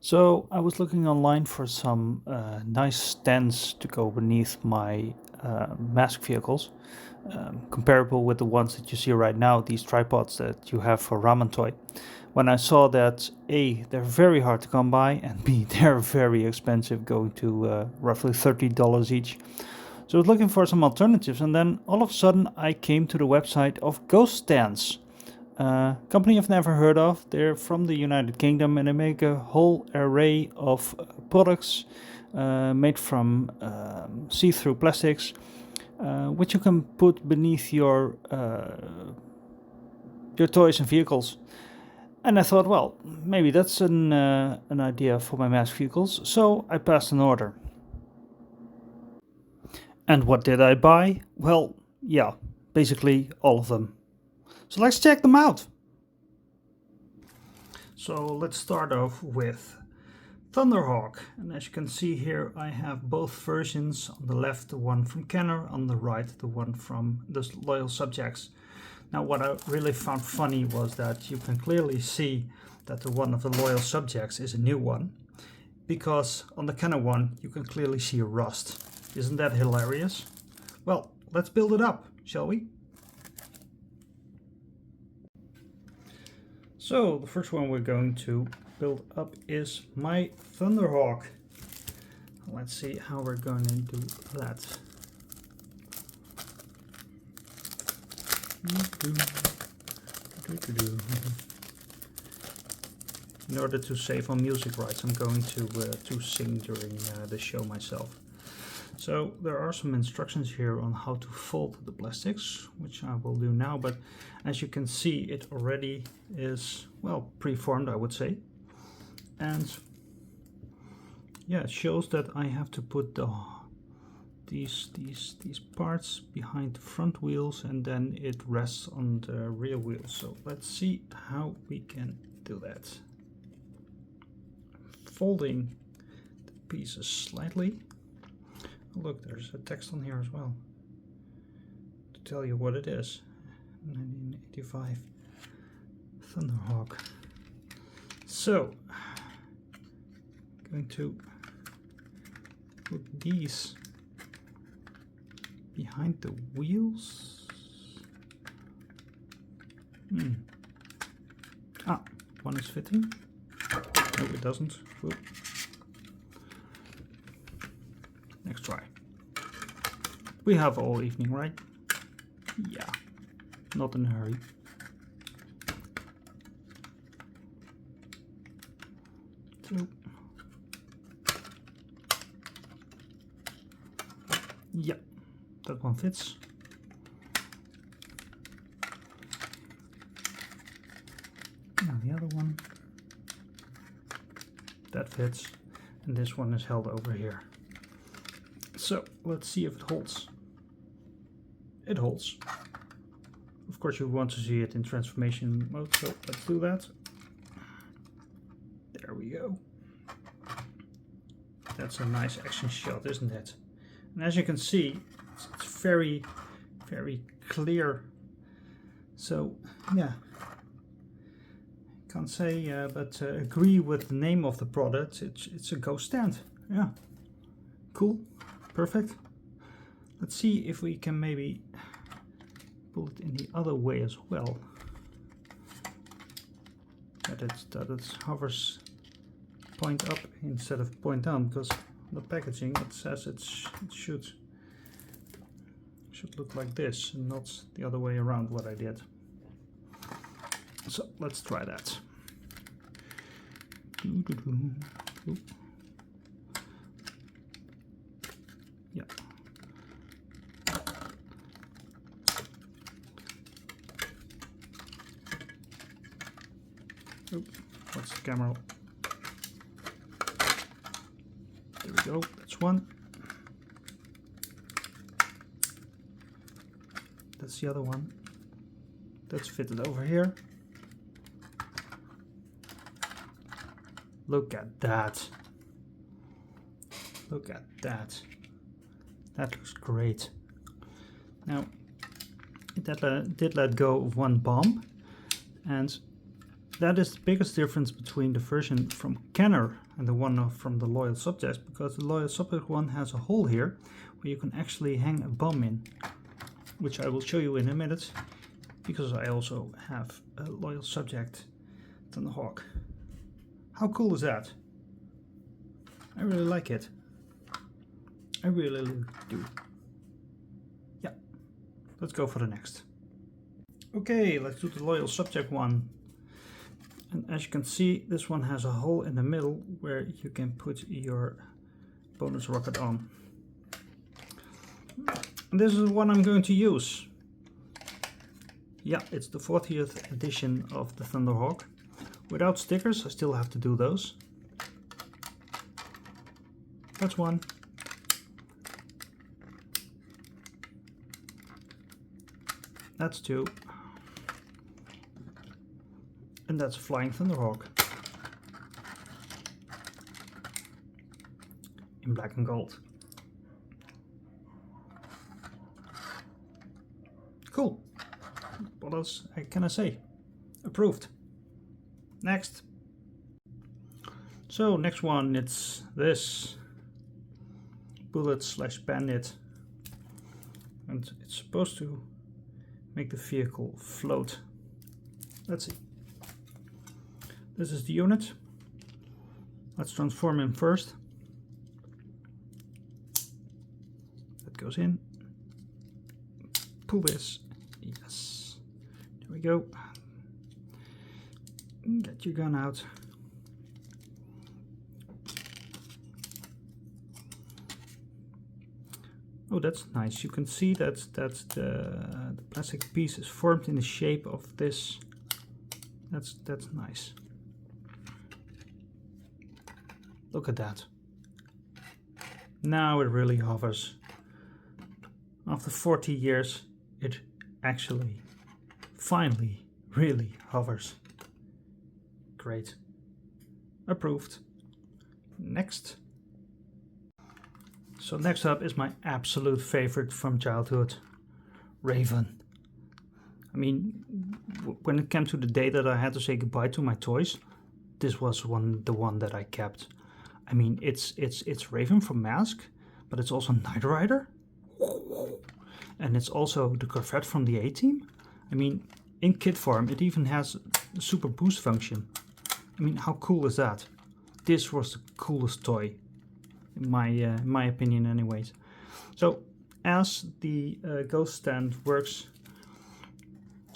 So I was looking online for some nice stands to go beneath my M.A.S.K vehicles, comparable with the ones that you see right now, these tripods that you have for ramen toy. When I saw that A, they're very hard to come by, and B, they're very expensive, going to roughly $30 each. So I was looking for some alternatives, and then all of a sudden I came to the website of Ghost Stands. Company I've never heard of. They're from the United Kingdom and they make a whole array of products made from see-through plastics, which you can put beneath your toys and vehicles. And I thought, well, maybe that's an idea for my M.A.S.K vehicles. So I passed an order. And what did I buy? Well, yeah, basically all of them. So let's check them out. So let's start off with Thunderhawk, and as you can see here I have both versions. On the left the one from Kenner, on the right the one from the Loyal Subjects. Now what I really found funny was that you can clearly see that the one of the Loyal Subjects is a new one, because on the Kenner one you can clearly see rust. Isn't that hilarious? Well, let's build it up, shall we? So the first one we're going to build up is my Thunderhawk. Let's see how we're going to do that. In order to save on music rights, I'm going to sing during the show myself. So there are some instructions here on how to fold the plastics, which I will do now, but as you can see it already is, well, preformed, I would say. And yeah, it shows that I have to put these parts behind the front wheels, and then it rests on the rear wheels. So let's see how we can do that. Folding the pieces slightly. Look, there's a text on here as well to tell you what it is. 1985 Thunderhawk. So, I'm going to put these behind the wheels. One is fitting. No, it doesn't. Whoop. Next try. We have all evening, right? Yeah, not in a hurry. So, yeah, that one fits. Now the other one, that fits, and this one is held over here. So let's see if it holds. It holds. Of course you want to see it in transformation mode, so let's do that. There we go. That's a nice action shot, isn't it? And as you can see, it's very, very clear. So yeah, can't say but agree with the name of the product. It's a ghost stand. Yeah, cool. Perfect. Let's see if we can maybe pull it in the other way as well. That it hovers point up instead of point down, because the packaging it says it should look like this and not the other way around what I did. So let's try that. Oop. Yeah. Oop, what's the camera? There we go, that's one. That's the other one. That's fitted over here. Look at that. Look at that. That looks great. Now, it did let go of one bomb, and that is the biggest difference between the version from Kenner and the one from the Loyal Subjects, because the Loyal Subject one has a hole here where you can actually hang a bomb in, which I will show you in a minute, because I also have a Loyal Subject Thunderhawk. How cool is that? I really like it. I really do. Yeah, let's go for the next. Okay, let's do the Loyal Subject one. And as you can see, this one has a hole in the middle where you can put your bonus rocket on. And this is the one I'm going to use. Yeah, it's the 40th edition of the Thunderhawk. Without stickers, I still have to do those. That's one. That's two. And that's a Flying Thunderhawk. In black and gold. Cool. What else can I say? Approved. Next. So next one, it's this Bullet/Bandit. And it's supposed to make the vehicle float. Let's see. This is the unit. Let's transform him first. That goes in. Pull this. Yes. There we go. Get your gun out. Oh, that's nice. You can see that the plastic piece is formed in the shape of this. That's nice. Look at that. Now it really hovers. After 40 years, it actually, finally, really hovers. Great. Approved. Next. So next up is my absolute favorite from childhood, Raven. I mean, when it came to the day that I had to say goodbye to my toys, this was the one that I kept. I mean, it's Raven from M.A.S.K, but it's also Knight Rider, and it's also the Corvette from the A-Team. I mean, in kit form, it even has a super boost function. I mean, how cool is that? This was the coolest toy, in my opinion, anyways. So, as the Ghost Stand works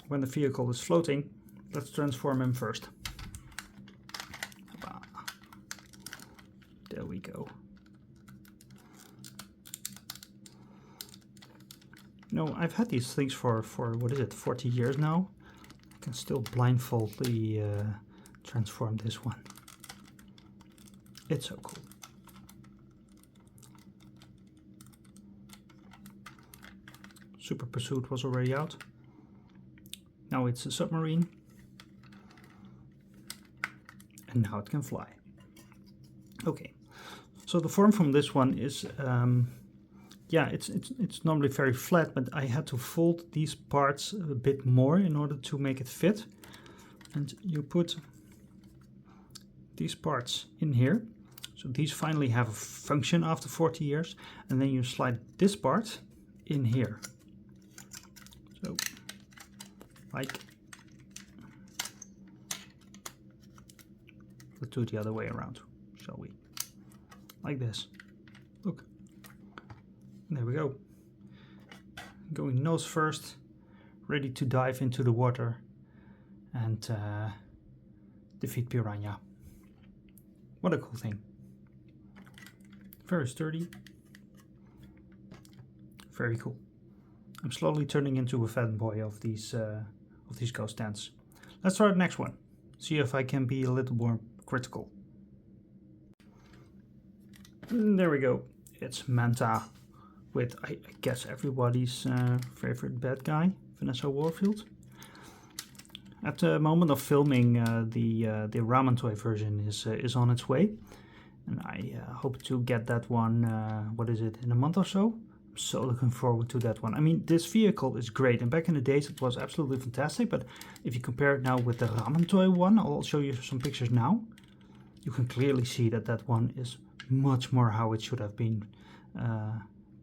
when the vehicle is floating, let's transform him first. There we go. No, I've had these things for what is it, 40 years now. I can still blindfoldly transform this one. It's so cool. Super Pursuit was already out. Now it's a submarine. And now it can fly. Okay. So the form from this one is, yeah, it's normally very flat, but I had to fold these parts a bit more in order to make it fit. And you put these parts in here. So these finally have a function after 40 years. And then you slide this part in here. So, like, let's do it the other way around, shall we? Like this. Look. There we go. Going nose first, ready to dive into the water and defeat Piranha. What a cool thing. Very sturdy. Very cool. I'm slowly turning into a fanboy of these Ghost Stands. Let's try the next one. See if I can be a little more critical. There we go. It's Manta with, I guess, everybody's favorite bad guy, Vanessa Warfield. At the moment of filming, the Ramen toy version is on its way, and I hope to get that one. What is it? In a month or so? So looking forward to that one. I mean, this vehicle is great, and back in the days it was absolutely fantastic, but if you compare it now with the ramen toy one, I'll show you some pictures now. You can clearly see that that one is much more how it should have been,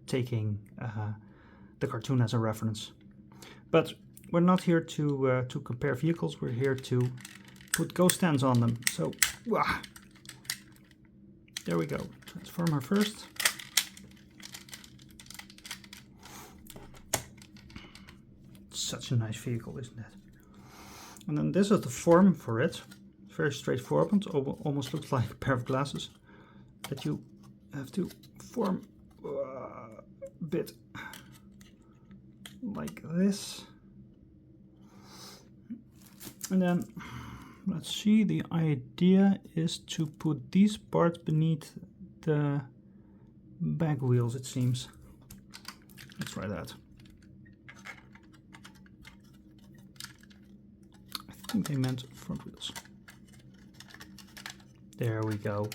taking the cartoon as a reference. But we're not here to compare vehicles, we're here to put ghost stands on them. So, there we go. Transformer first. Such a nice vehicle, isn't it? And then this is the form for it. Very straightforward, almost looks like a pair of glasses that you have to form a bit like this. And then, let's see, the idea is to put these parts beneath the back wheels, it seems. Let's try that. I think they meant front wheels. There we go.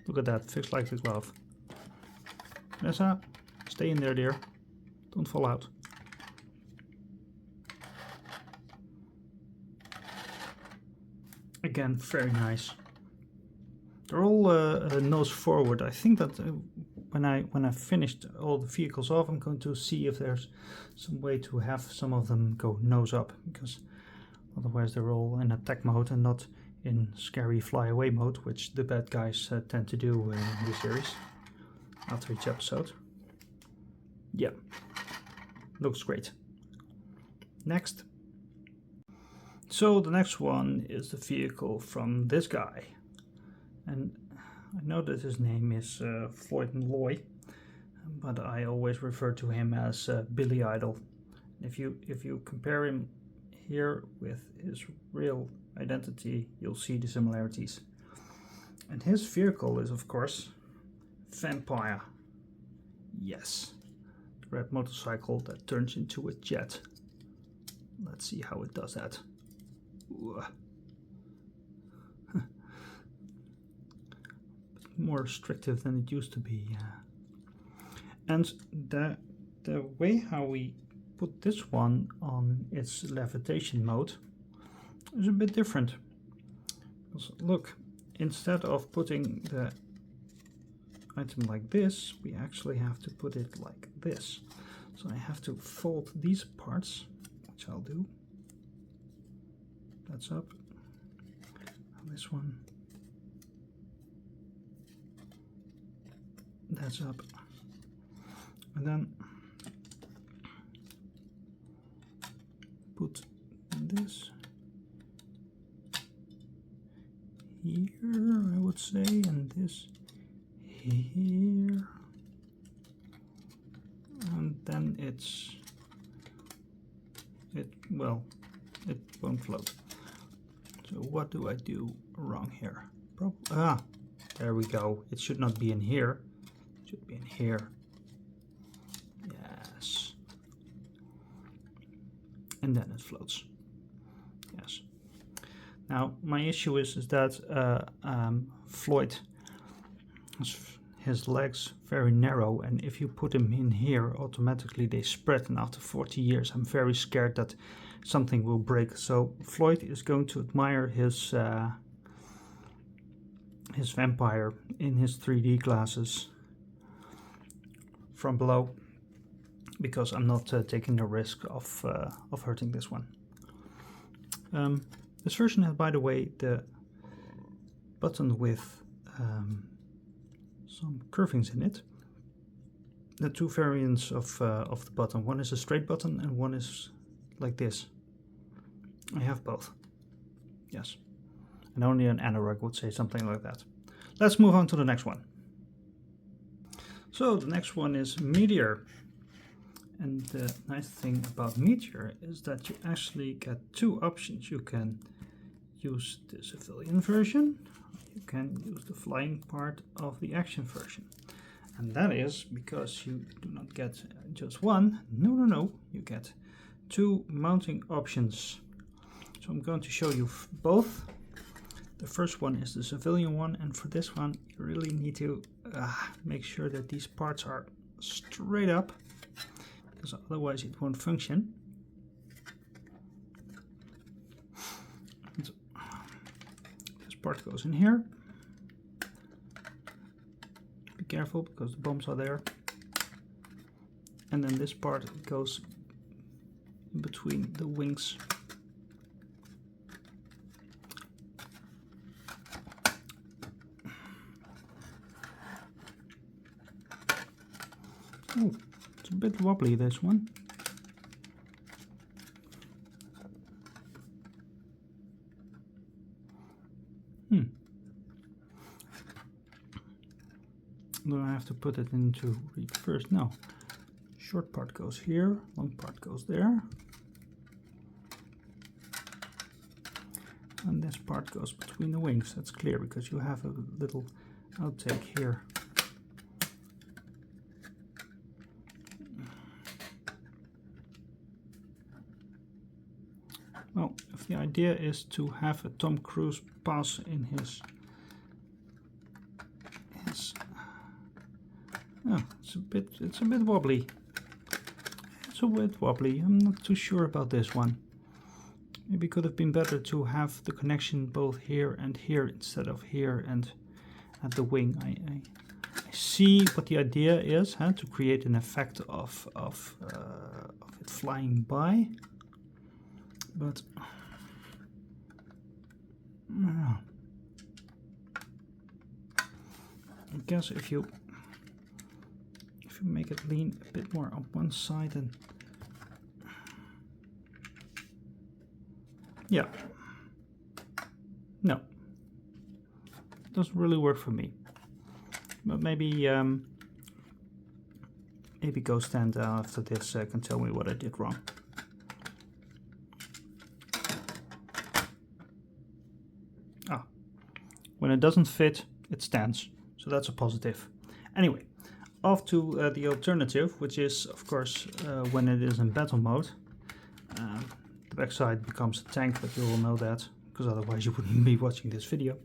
Look at that, fixed like the glove. Vanessa, stay in there, dear. Don't fall out. Again, very nice. They're all nose forward. I think that when I finished all the vehicles off, I'm going to see if there's some way to have some of them go nose up, because otherwise they're all in attack mode and not in scary fly away mode, which the bad guys tend to do in this series after each episode. Yeah, looks great. Next. So the next one is the vehicle from this guy, and I know that his name is Floyd Malloy, but I always refer to him as Billy Idol. If you compare him here with his real identity, you'll see the similarities. And his vehicle is, of course, Vampire. Yes, the red motorcycle that turns into a jet. Let's see how it does that. More restrictive than it used to be. And the way how we put this one on its levitation mode is a bit different. Because look, instead of putting the item like this, we actually have to put it like this. So I have to fold these parts, which I'll do. That's up. And this one. That's up. And then put this here, I would say, and this here. And then it won't float. So what do I do wrong here? There we go. It should not be in here. It should be in here. Yes. And then it floats. Yes. Now my issue is that Floyd, his legs very narrow, and if you put him in here, automatically they spread, and after 40 years I'm very scared that something will break. So Floyd is going to admire his vampire in his 3D glasses from below, because I'm not taking the risk of hurting this one. This version has, by the way, the button with some curvings in it. The two variants of the button. One is a straight button and one is like this. I have both. Yes. And only an anorak would say something like that. Let's move on to the next one. So the next one is Meteor. And the nice thing about Meteor is that you actually get two options. You can use the civilian version, you can use the flying part of the action version. And that is because you do not get just one. No, you get two mounting options. So I'm going to show you both. The first one is the civilian one, and for this one you really need to make sure that these parts are straight up, because otherwise it won't function. And this part goes in here. Be careful because the bombs are there. And then this part goes in between the wings. Oh, it's a bit wobbly, this one. Do I have to put it into reverse? No. Short part goes here, long part goes there. And this part goes between the wings. That's clear because you have a little outtake here. Well, if the idea is to have a Tom Cruise pass in his oh, it's a bit wobbly. It's a bit wobbly. I'm not too sure about this one. Maybe it could have been better to have the connection both here and here instead of here and at the wing. I see what the idea is, huh? To create an effect of it flying by, but I guess if you make it lean a bit more on one side, and yeah, no, doesn't really work for me. But maybe maybe Ghost Stand after this can tell me what I did wrong. Ah, when it doesn't fit, it stands, so that's a positive. Anyway, off to the alternative, which is, of course, when it is in battle mode. The backside becomes a tank, but you all know that, because otherwise you wouldn't be watching this video.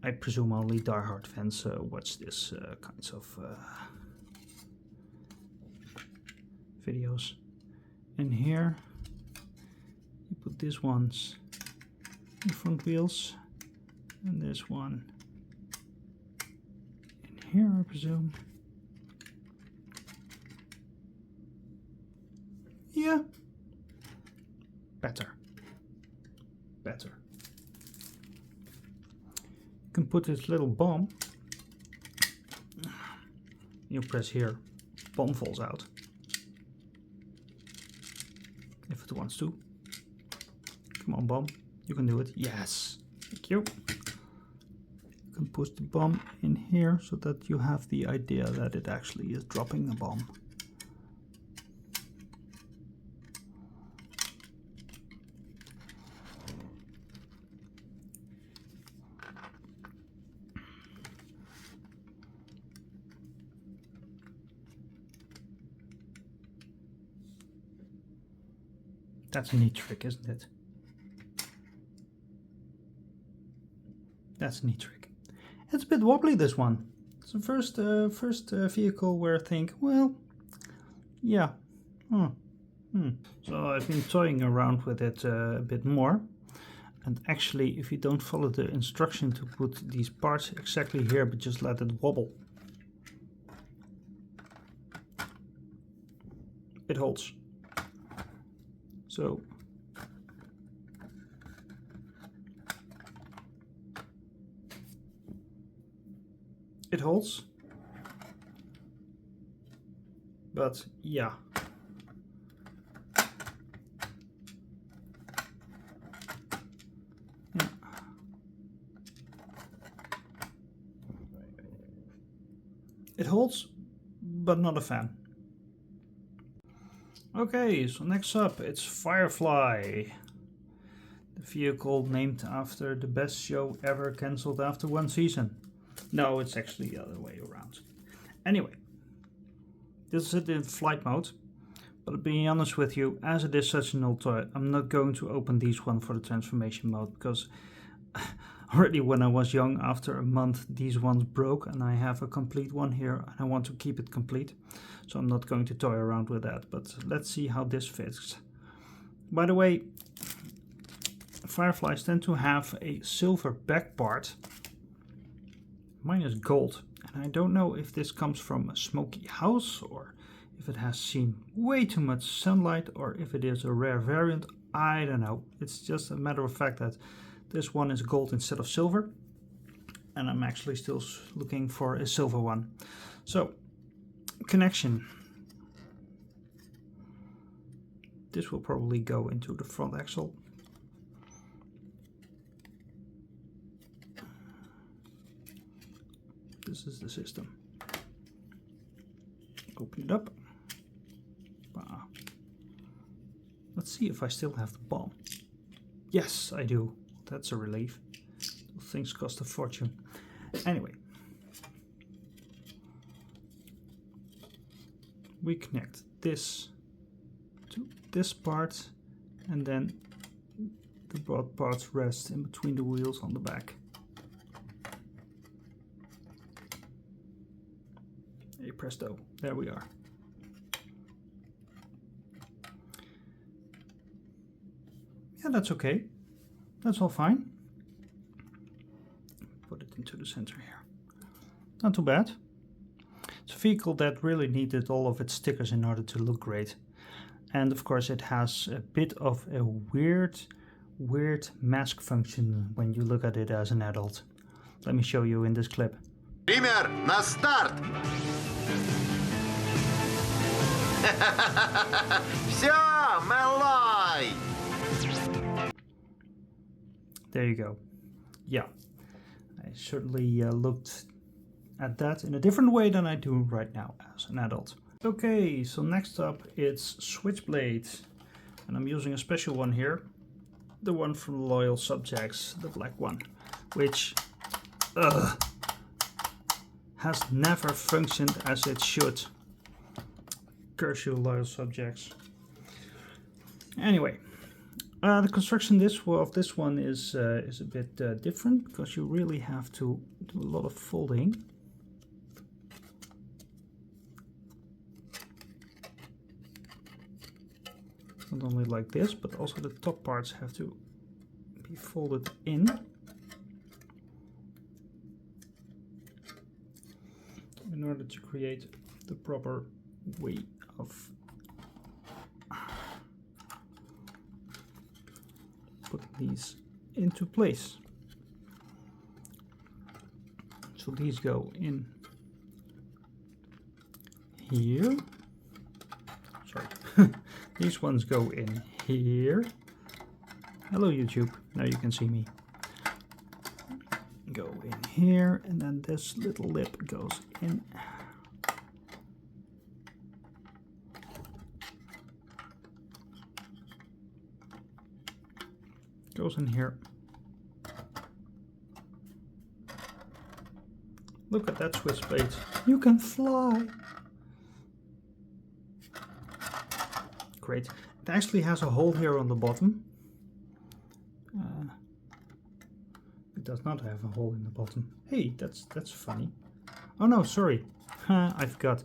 I presume only diehard fans watch this kinds of videos. And here you put these ones in the front wheels, and this one in here, I presume. Yeah, better. You can put this little bomb. You press here, bomb falls out. If it wants to. Come on, bomb. You can do it. Yes. Thank you. You can push the bomb in here so that you have the idea that it actually is dropping a bomb. That's a neat trick, isn't it? That's a neat trick. It's a bit wobbly, this one. It's the first vehicle where I think, well, yeah. So I've been toying around with it a bit more. And actually, if you don't follow the instruction to put these parts exactly here, but just let it wobble, it holds. So it holds, but yeah. It holds, but not a fan. Okay, so next up it's Firefly, the vehicle named after the best show ever cancelled after one season. No, it's actually the other way around. Anyway, this is it in flight mode, but being honest with you, as it is such an old toy, I'm not going to open these one for the transformation mode, because Already when I was young, after a month, these ones broke, and I have a complete one here, and I want to keep it complete. So I'm not going to toy around with that, but let's see how this fits. By the way, fireflies tend to have a silver back part. Mine is gold, and I don't know if this comes from a smoky house, or if it has seen way too much sunlight, or if it is a rare variant. I don't know. It's just a matter of fact that this one is gold instead of silver, and I'm actually still looking for a silver one. So, connection. This will probably go into the front axle. This is the system. Open it up. Let's see if I still have the bomb. Yes, I do. That's a relief. Those things cost a fortune. Anyway. We connect this to this part, and then the broad parts rest in between the wheels on the back. Hey presto, there we are. Yeah, that's okay. That's all fine. Put it into the center here. Not too bad. It's a vehicle that really needed all of its stickers in order to look great. And of course it has a bit of a weird mask function when you look at it as an adult. Let me show you in this clip. Пример на старт! Все, малой! There you go. Yeah, I certainly looked at that in a different way than I do right now as an adult. Okay, so next up it's Switchblade, and I'm using a special one here, the one from Loyal Subjects, the black one, which has never functioned as it should. Curse you, Loyal Subjects. Anyway, the construction of this one is a bit different, because you really have to do a lot of folding. Not only like this, but also the top parts have to be folded in. In order to create the proper way of putting these into place. So these go in here. Sorry. These ones go in here. Hello YouTube, now you can see me. Go in here, and then this little lip goes in. Goes in here. Look at that switchblade. You can fly. Great. It actually has a hole here on the bottom. It does not have a hole in the bottom. Hey, that's funny. Oh no, sorry. I forgot.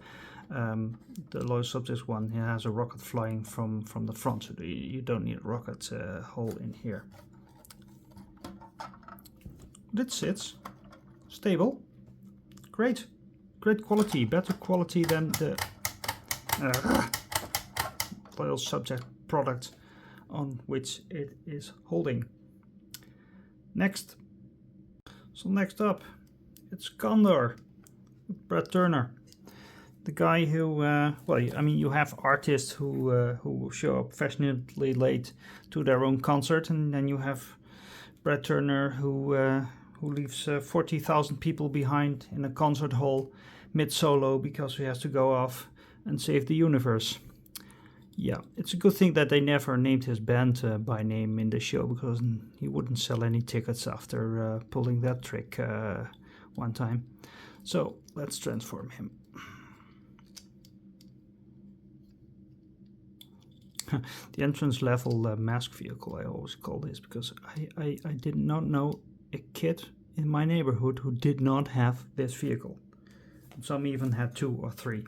The Loyal Subjects one, it has a rocket flying from the front, so you don't need a rocket hole in here. But it sits stable. Great. Great quality. Better quality than the Loyal Subject product on which it is holding. Next. So next up, it's Condor, Brad Turner. The guy who, well, I mean, you have artists who show up fashionably late to their own concert, and then you have Brad Turner who leaves 40,000 people behind in a concert hall mid-solo because he has to go off and save the universe. Yeah, it's a good thing that they never named his band by name in the show, because he wouldn't sell any tickets after pulling that trick one time. So let's transform him. The entrance level M.A.S.K vehicle, I always call this, because I did not know a kid in my neighborhood who did not have this vehicle. Some even had 2 or 3.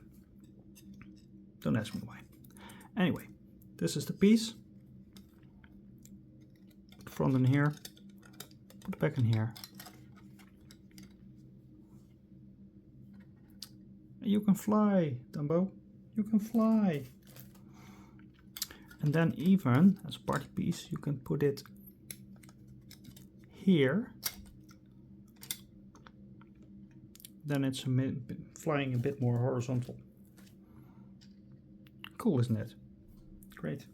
Don't ask me why. Anyway, this is the piece. Put the front in here. Put the back in here. You can fly, Dumbo. You can fly. And then even as a party piece, you can put it here. Then it's flying a bit more horizontal. Cool, isn't it? Great.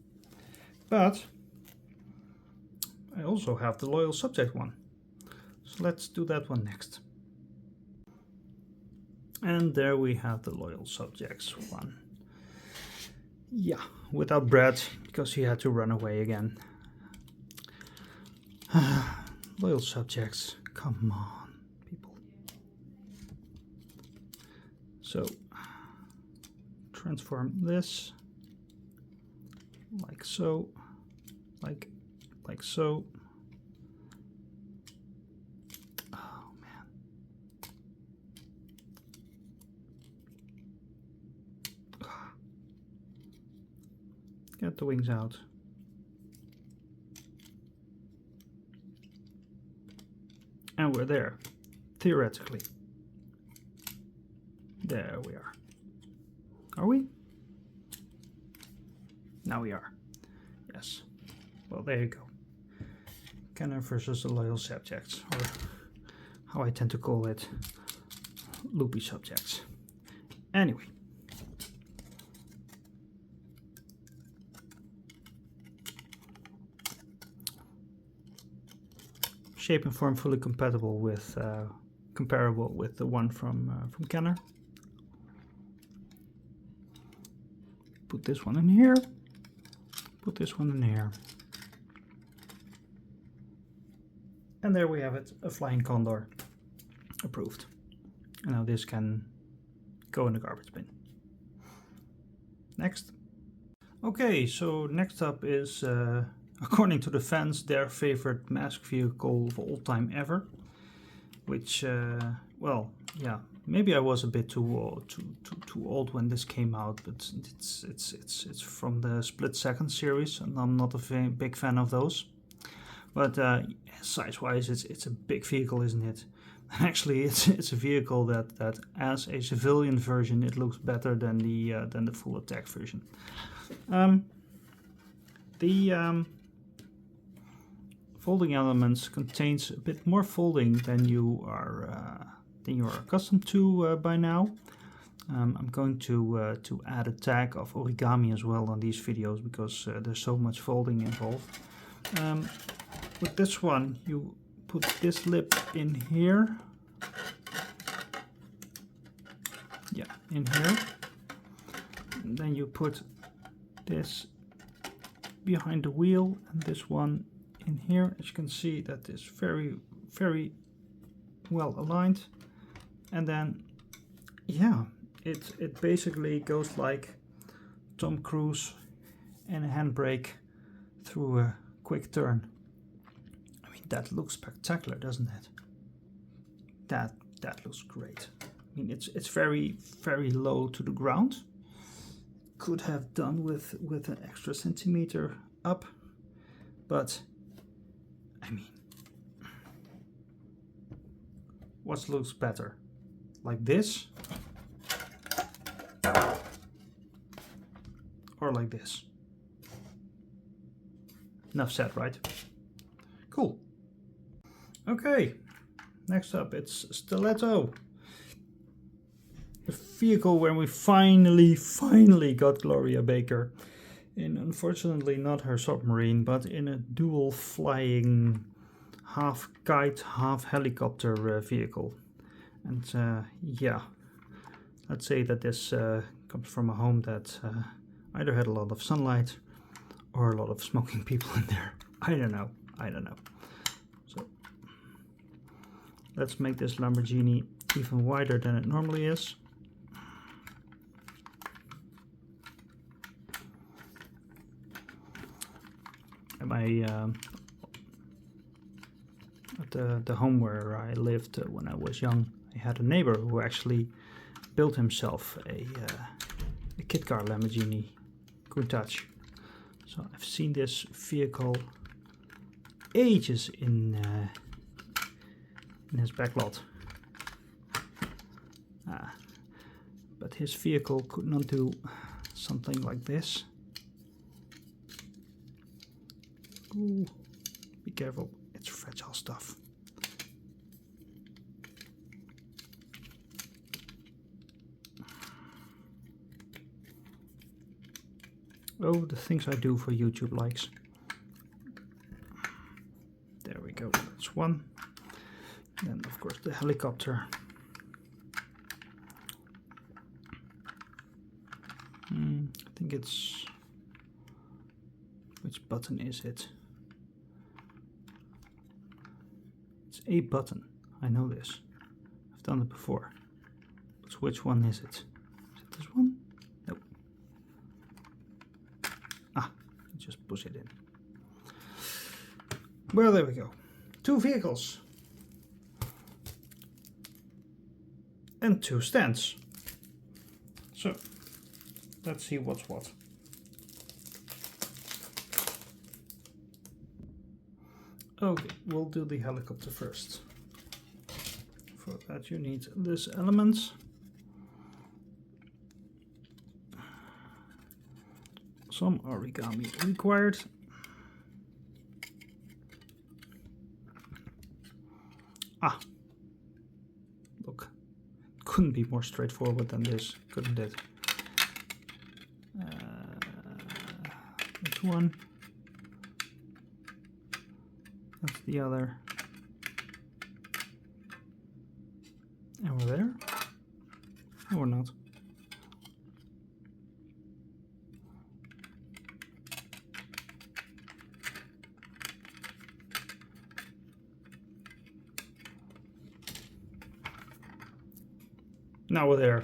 But I also have the loyal subject one. So let's do that one next. And there we have the loyal subjects one. Yeah, without Brad, because he had to run away again. Loyal subjects, come on, people. So, transform this, like so, like so. Oh man. Get the wings out. And we're there, theoretically. There we are. Are we? Now we are. Yes. Well, there you go. Cannon versus the loyal subjects, or how I tend to call it, loopy subjects. Anyway. Shape and form fully compatible with, comparable with the one from Kenner. Put this one in here. Put this one in here. And there we have it, a flying condor. Approved. And now this can go in the garbage bin. Next. Okay, so next up is, according to the fans, their favorite M.A.S.K vehicle of all time ever. Which, well, yeah, maybe I was a bit too old when this came out, but it's from the Split Second series, and I'm not a big fan of those. But size-wise, it's a big vehicle, isn't it? Actually, it's a vehicle that as a civilian version, it looks better than the full attack version. The folding elements contains a bit more folding than you are accustomed to by now. I'm going to add a tag of origami as well on these videos because there's so much folding involved. With this one, you put this lip in here. Yeah, in here. And then you put this behind the wheel and this one in here. As you can see, that is very, very well aligned. And then, yeah, it basically goes like Tom Cruise and a handbrake through a quick turn. I mean, that looks spectacular, doesn't it? That looks great. I mean, it's very, very low to the ground. Could have done with an extra centimeter up, but I mean, what looks better? Like this? Or like this? Enough said, right? Cool. Okay, next up it's Stiletto. The vehicle where we finally got Gloria Baker in, unfortunately not her submarine, but in a dual flying half kite, half helicopter vehicle. And yeah, let's say that this comes from a home that either had a lot of sunlight or a lot of smoking people in there. I don't know. So let's make this Lamborghini even wider than it normally is. the home where I lived when I was young, I had a neighbor who actually built himself a kit car Lamborghini Countach. So I've seen this vehicle ages in his backlot. But his vehicle could not do something like this. Ooh, be careful, it's fragile stuff. Oh, the things I do for YouTube likes. There we go, that's one. Then of course the helicopter. I think it's... which button is it? It's a button, I know this. I've done it before. But which one is it? Is it this one? Nope. Ah, just push it in. Well, there we go. 2 vehicles. And 2 stands. So, let's see what's what. Okay, we'll do the helicopter first. For that you need this element. Some origami required. Ah, look, couldn't be more straightforward than this, couldn't it? That's one. That's the other. And we're there. Or not. Now we're there.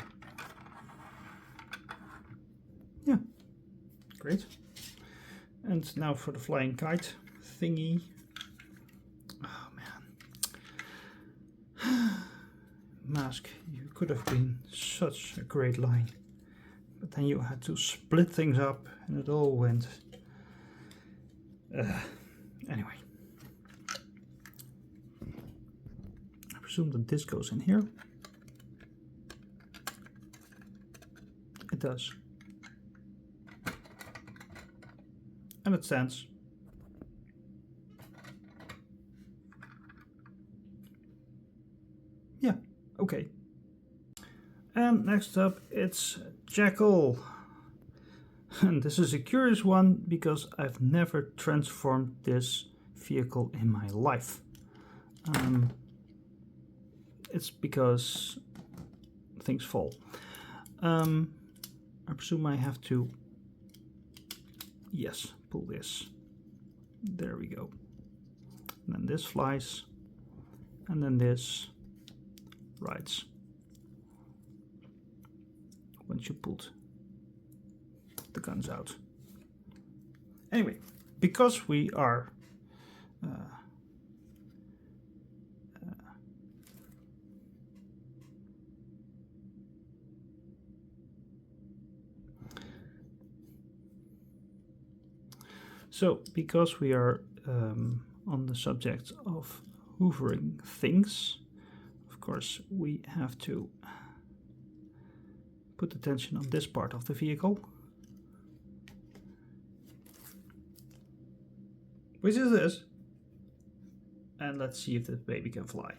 Yeah, great. And now for the flying kite thingy. Oh man. M.A.S.K, you could have been such a great line. But then you had to split things up and it all went... anyway. I presume that this goes in here. It does. And it stands. Yeah, okay. And next up it's Jackal. And this is a curious one because I've never transformed this vehicle in my life. It's because things fall. I presume I have to, yes, pull this. There we go. And then this flies, and then this rides. Once you pulled the guns out. Anyway, because we are on the subject of hoovering things, of course we have to put attention on this part of the vehicle, which is this, and let's see if this baby can fly.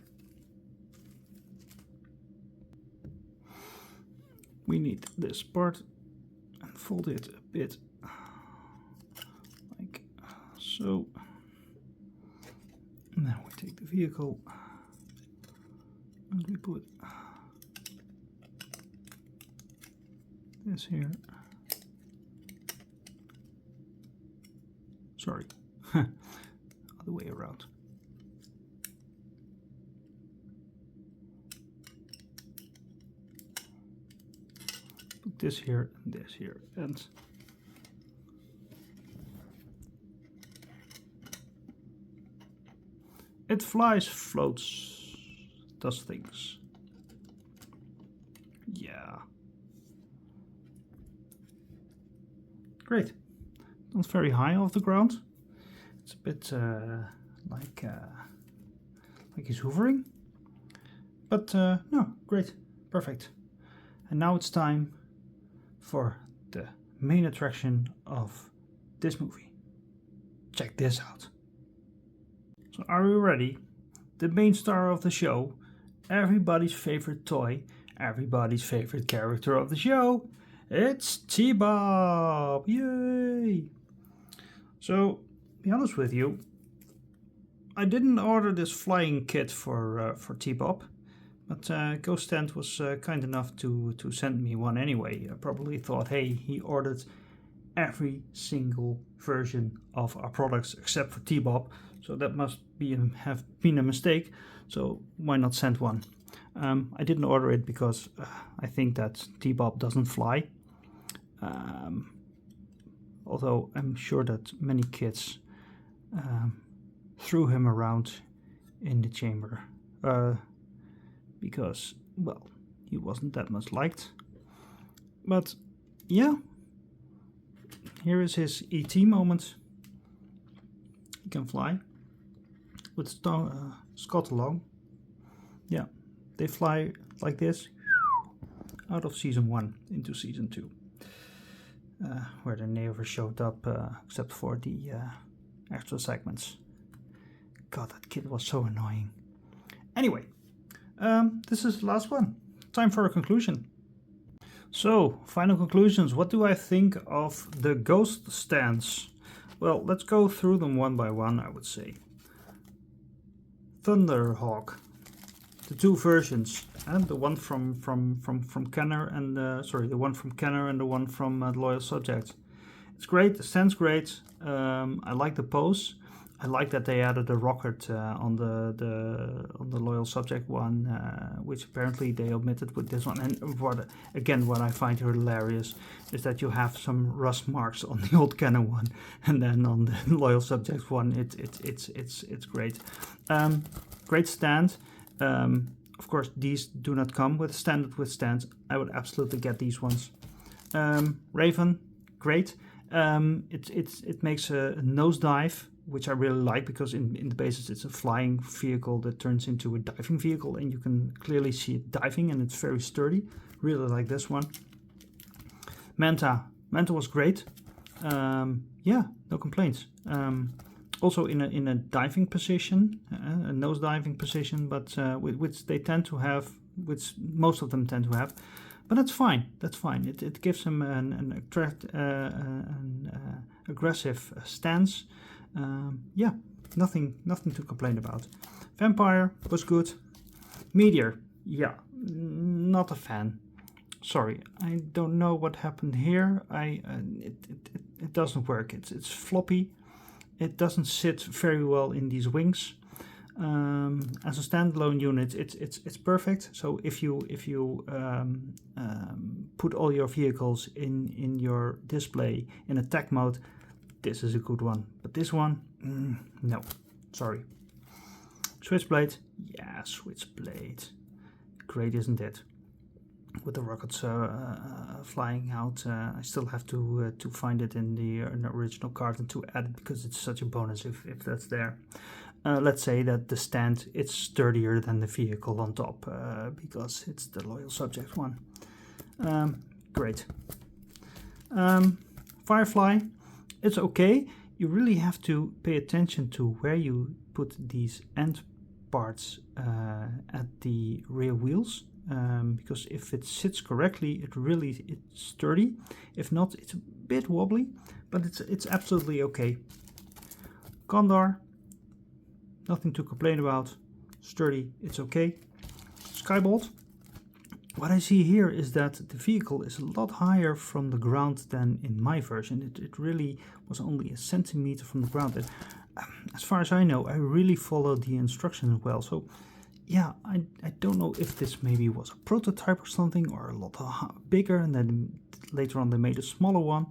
We need this part and fold it a bit like so. Now we take the vehicle and we put this here. Sorry, other way around. Put this here and this here, and It flies, floats, does things. Yeah. Great. Not very high off the ground. It's a bit like he's hovering. But no, great. Perfect. And now it's time for the main attraction of this movie. Check this out. So are we ready? The main star of the show, everybody's favorite toy, everybody's favorite character of the show. It's T-Bob! Yay! So, to be honest with you, I didn't order this flying kit for T-Bob, but Ghost Stands was kind enough to send me one anyway. I probably thought, hey, he ordered every single version of our products except for T-Bob, so that must have been a mistake, so why not send one? I didn't order it because I think that T-Bob doesn't fly, although I'm sure that many kids threw him around in the chamber because, well, he wasn't that much liked. But yeah, here is his ET moment. He can fly with Scott along. Yeah, they fly like this out of season 1 into season 2, where they never showed up except for the extra segments. God, that kid was so annoying. Anyway, this is the last one. Time for a conclusion. So, final conclusions. What do I think of the Ghost Stands? Well, let's go through them one by one, I would say. Thunderhawk, the two versions, and the one from Kenner and the one from Kenner and the one from Loyal Subject. It's great. The stand's great. I like the pose. I like that they added a rocket on the Loyal Subject one, which apparently they omitted with this one. And what I find hilarious is that you have some rust marks on the old Canon one, and then on the Loyal Subject one, it's great. Great stand. Of course, these do not come with standard with stands. I would absolutely get these ones. Raven, great. It makes a nosedive, which I really like, because in the basis it's a flying vehicle that turns into a diving vehicle, and you can clearly see it diving, and it's very sturdy. Really like this one. Manta was great. Yeah, no complaints. Also in a diving position, a nose diving position, but which they tend to have, which most of them tend to have. But that's fine. That's fine. It gives him an aggressive stance. Yeah, nothing to complain about. Vampire was good. Meteor, yeah, not a fan. Sorry, I don't know what happened here. It doesn't work. It's floppy. It doesn't sit very well in these wings. As a standalone unit, it's perfect. So if you put all your vehicles in your display in attack mode, this is a good one. But this one, no, sorry. Switchblade, yeah, Switchblade, great, isn't it? With the rockets flying out, I still have to find it in the original card and to add it, because it's such a bonus if that's there. Let's say that the stand, it's sturdier than the vehicle on top, because it's the Loyal Subject one. Great. Firefly, it's okay. You really have to pay attention to where you put these end parts at the rear wheels. Because if it sits correctly, it's sturdy. If not, it's a bit wobbly, but it's absolutely okay. Condor, nothing to complain about. Sturdy, it's okay. Skybolt, what I see here is that the vehicle is a lot higher from the ground than in my version. It really was only a centimeter from the ground. And, as far as I know, I really followed the instructions well. So yeah, I don't know if this maybe was a prototype or something, or a lot bigger, and then later on they made a smaller one.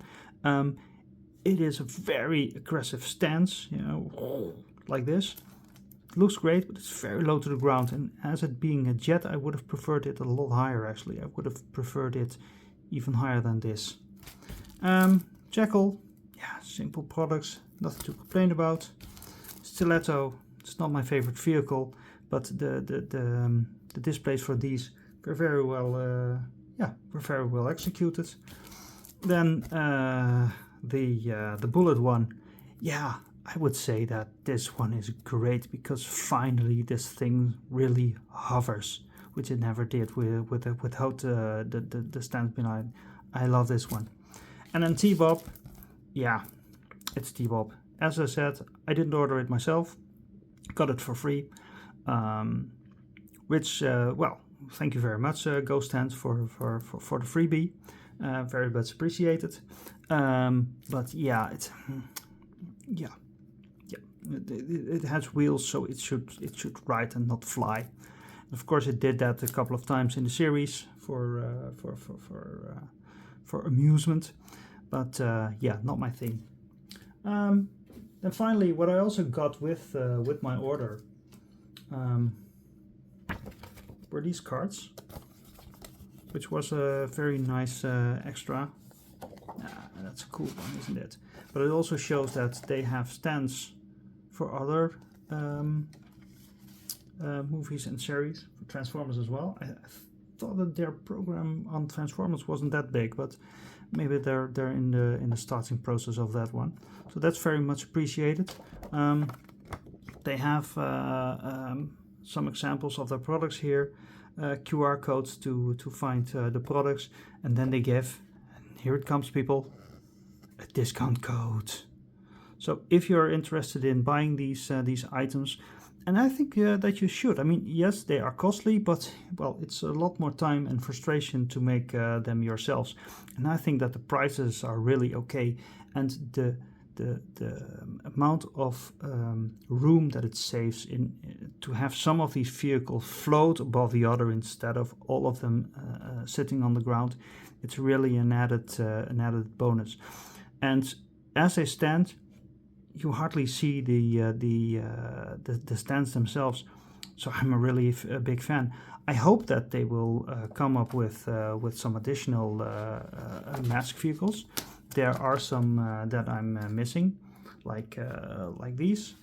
It is a very aggressive stance, you know, like this. It looks great, but it's very low to the ground, and as it being a jet, I would have preferred it a lot higher actually. I would have preferred it even higher than this. Jackal, yeah, simple products, nothing to complain about. Stiletto, it's not my favorite vehicle, but the displays for these were very well, were very well executed. Then the bullet one, yeah, I would say that this one is great because finally this thing really hovers, which it never did without the stand behind. I love this one. And then T-Bob, yeah, it's T-Bob. As I said, I didn't order it myself, got it for free, which, well, thank you very much, Ghost Stands, for the freebie. Very much appreciated. But yeah, it has wheels, so it should ride and not fly. Of course, it did that a couple of times in the series for amusement, but yeah, not my thing. Then finally, what I also got with my order were these cards, which was a very nice extra. That's a cool one, isn't it? But it also shows that they have stands for other movies and series, for Transformers as well. I thought that their program on Transformers wasn't that big, but maybe they're in the starting process of that one. So that's very much appreciated. They have some examples of their products here, QR codes to find the products, and then they give, and here it comes, people, a discount code. So if you're interested in buying these items, and I think that you should. I mean, yes, they are costly, but well, it's a lot more time and frustration to make them yourselves. And I think that the prices are really okay, and the amount of room that it saves in to have some of these vehicles float above the other instead of all of them sitting on the ground. It's really an added bonus. And as they stand, you hardly see the stands themselves, so I'm really a big fan. I hope that they will come up with some additional M.A.S.K vehicles. There are some that I'm missing, like these,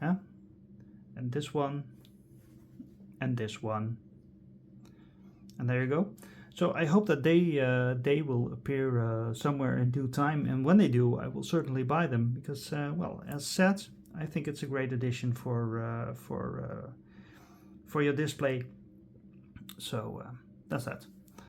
yeah? And this one, and this one, and there you go. So I hope that they will appear somewhere in due time, and when they do, I will certainly buy them because, well, as said, I think it's a great addition for your display. So that's that.